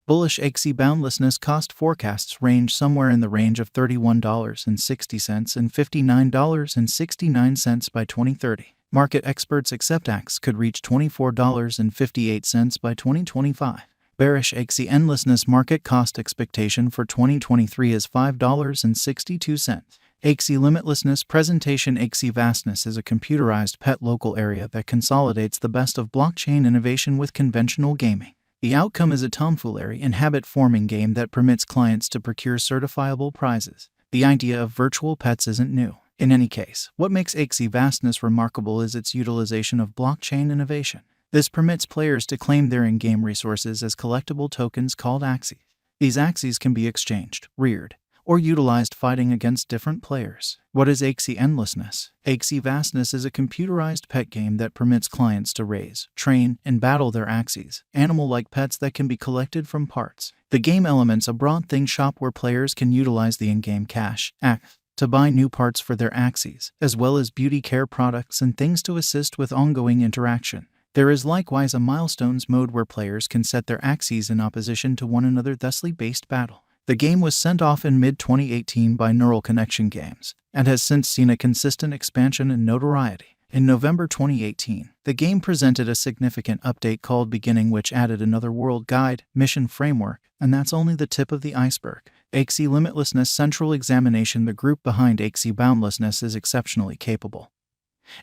Bullish Axie boundlessness cost forecasts range somewhere in the range of $31.60 and $59.69 by 2030. Market experts accept Axie could reach $24.58 by 2025. Bearish Axie endlessness market cost expectation for 2023 is $5.62. Axie limitlessness presentation. Axie vastness is a computerized pet local area that consolidates the best of blockchain innovation with conventional gaming. The outcome is a tomfoolery and habit-forming game that permits clients to procure certifiable prizes. The idea of virtual pets isn't new. In any case, what makes Axie vastness remarkable is its utilization of blockchain innovation. This permits players to claim their in-game resources as collectible tokens called Axies. These Axies can be exchanged, reared, or utilized fighting against different players. What is Axie endlessness? Axie vastness is a computerized pet game that permits clients to raise, train, and battle their Axies, animal-like pets that can be collected from parts. The game elements a broad thing shop where players can utilize the in-game cash, Axie, to buy new parts for their Axies, as well as beauty care products and things to assist with ongoing interaction. There is likewise a milestones mode where players can set their Axies in opposition to one another, thusly based battle. The game was sent off in mid-2018 by Neural Connection Games, and has since seen a consistent expansion in notoriety. In November 2018, the game presented a significant update called Beginning, which added another world guide, mission framework, and that's only the tip of the iceberg. Axie limitlessness central examination. The group behind Axie boundlessness is exceptionally capable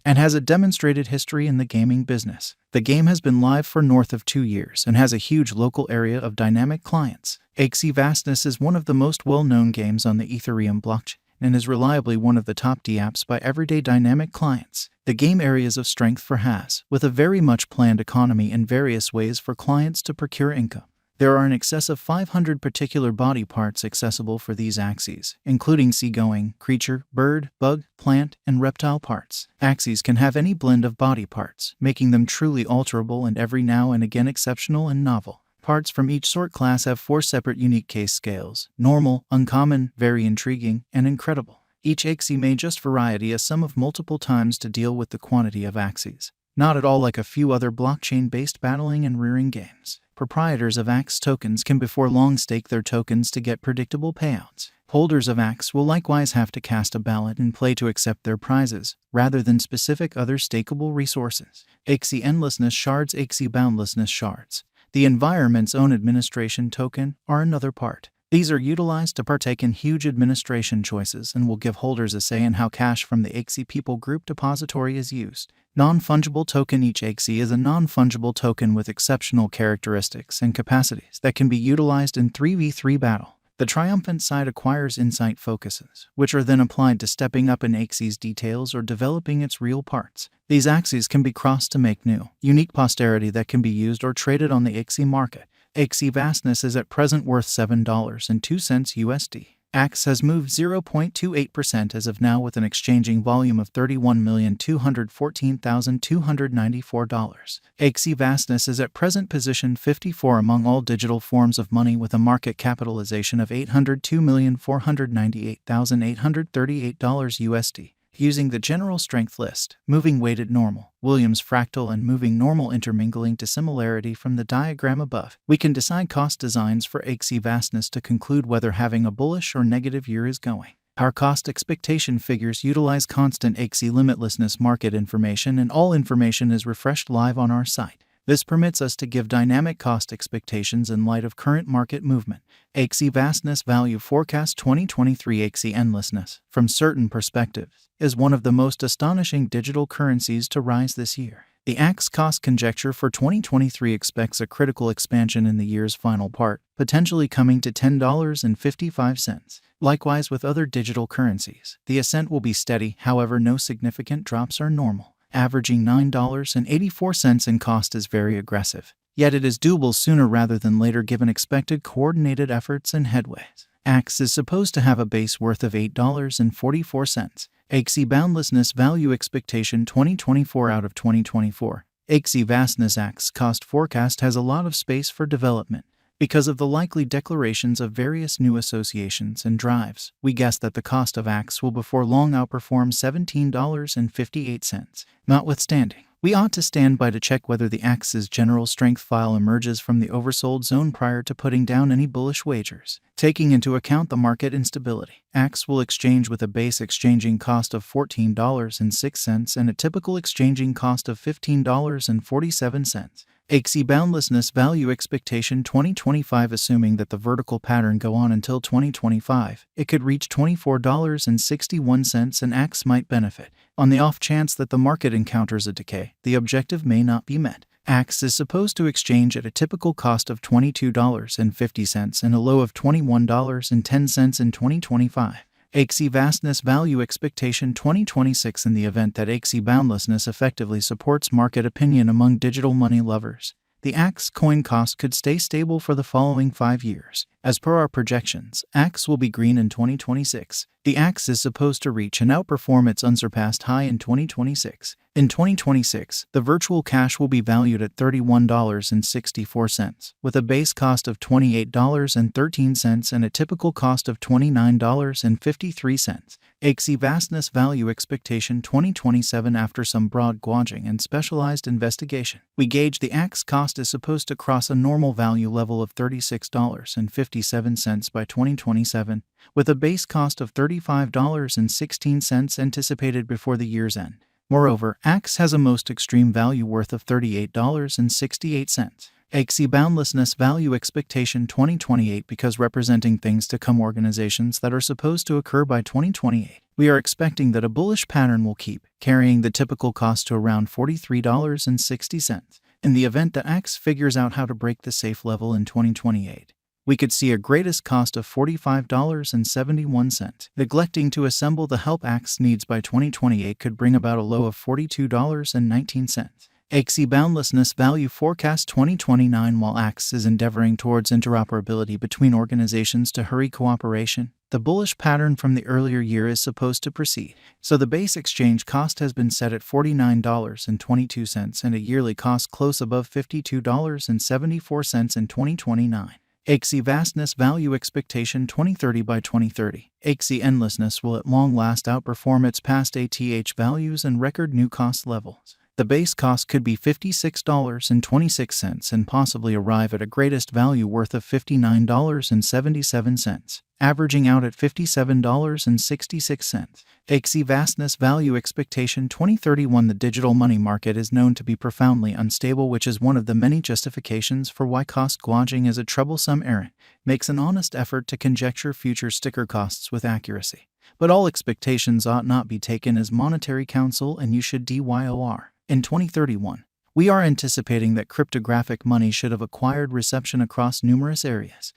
and has a demonstrated history in the gaming business. The game has been live for north of 2 years and has a huge local area of dynamic clients. Axie vastness is one of the most well-known games on the Ethereum blockchain and is reliably one of the top dApps by everyday dynamic clients. The game areas of strength for has, with a very much planned economy and various ways for clients to procure income. There are in excess of 500 particular body parts accessible for these Axies, including seagoing, creature, bird, bug, plant, and reptile parts. Axies can have any blend of body parts, making them truly alterable and every now and again exceptional and novel. Parts from each sort class have 4 separate unique case scales: normal, uncommon, very intriguing, and incredible. Each Axie may just variety a sum of multiple times to deal with the quantity of Axies. Not at all like a few other blockchain-based battling and rearing games. Proprietors of Axie tokens can before long stake their tokens to get predictable payouts. Holders of Axie will likewise have to cast a ballot and play to accept their prizes, rather than specific other stakeable resources. Axie endlessness shards. Axie boundlessness shards, the environment's own administration token, are another part. These are utilized to partake in huge administration choices and will give holders a say in how cash from the Axie People Group depository is used. Non-fungible token. Each Axie is a non-fungible token with exceptional characteristics and capacities that can be utilized in 3v3 battle. The triumphant side acquires insight focuses, which are then applied to stepping up an Axie's details or developing its real parts. These Axies can be crossed to make new, unique posterity that can be used or traded on the Axie market. Axie vastness is at present worth $7.02 USD. Axie has moved 0.28% as of now with an exchanging volume of $31,214,294. Axie vastness is at present position 54 among all digital forms of money with a market capitalization of $802,498,838 USD. Using the general strength list, moving weighted normal, Williams fractal and moving normal intermingling to similarity from the diagram above, we can decide cost designs for Axie vastness to conclude whether having a bullish or negative year is going. Our cost expectation figures utilize constant Axie limitlessness market information, and all information is refreshed live on our site. This permits us to give dynamic cost expectations in light of current market movement. Axie vastness value forecast 2023. Axie endlessness, from certain perspectives, is one of the most astonishing digital currencies to rise this year. The Axie cost conjecture for 2023 expects a critical expansion in the year's final part, potentially coming to $10.55. Likewise with other digital currencies, the ascent will be steady, however no significant drops are normal. Averaging $9.84 in cost is very aggressive, yet it is doable sooner rather than later given expected coordinated efforts and headways. Axie is supposed to have a base worth of $8.44. Axie boundlessness value expectation 2024 out of 2024. Axie vastness Axie cost forecast has a lot of space for development. Because of the likely declarations of various new associations and drives, we guess that the cost of Axie will before long outperform $17.58. Notwithstanding, We ought to stand by to check whether the Axie's general strength file emerges from the oversold zone prior to putting down any bullish wagers. Taking into account the market instability, Axie will exchange with a base exchanging cost of $14.06 and a typical exchanging cost of $15.47. Axie boundlessness value expectation 2025. Assuming that the vertical pattern go on until 2025, it could reach $24.61 and Axie might benefit. On the off chance that the market encounters a decay, the objective may not be met. Axie is supposed to exchange at a typical cost of $22.50 and a low of $21.10 in 2025. Axie vastness value expectation 2026. In the event that Axie boundlessness effectively supports market opinion among digital money lovers, the Axie coin cost could stay stable for the following 5 years. As per our projections, Axie will be green in 2026. The Axie is supposed to reach and outperform its unsurpassed high in 2026. In 2026, the virtual cash will be valued at $31.64, with a base cost of $28.13 and a typical cost of $29.53. Axie vastness value expectation 2027. After some broad gauging and specialized investigation, we gauge the Axie cost is supposed to cross a normal value level of $36.57 by 2027, with a base cost of $35.16 anticipated before the year's end. Moreover, Axie has a most extreme value worth of $38.68. Axie boundlessness value expectation 2028. Because representing things to come organizations that are supposed to occur by 2028, we are expecting that a bullish pattern will keep carrying the typical cost to around $43.60. In the event that Axie figures out how to break the safe level in 2028, we could see a greatest cost of $45.71. Neglecting to assemble the help Axie needs by 2028 could bring about a low of $42.19. Axie boundlessness value forecast 2029. While Axie is endeavoring towards interoperability between organizations to hurry cooperation, the bullish pattern from the earlier year is supposed to proceed. So the base exchange cost has been set at $49.22 and a yearly cost close above $52.74 in 2029. Axie vastness value expectation 2030. By 2030, Axie endlessness will at long last outperform its past ATH values and record new cost levels. The base cost could be $56.26 and possibly arrive at a greatest value worth of $59.77, averaging out at $57.66. Axie vastness value expectation 2031. The digital money market is known to be profoundly unstable, which is one of the many justifications for why cost gauging is a troublesome errand. Makes an honest effort to conjecture future sticker costs with accuracy. But all expectations ought not be taken as monetary counsel, and you should DYOR. In 2031, we are anticipating that cryptographic money should have acquired reception across numerous areas.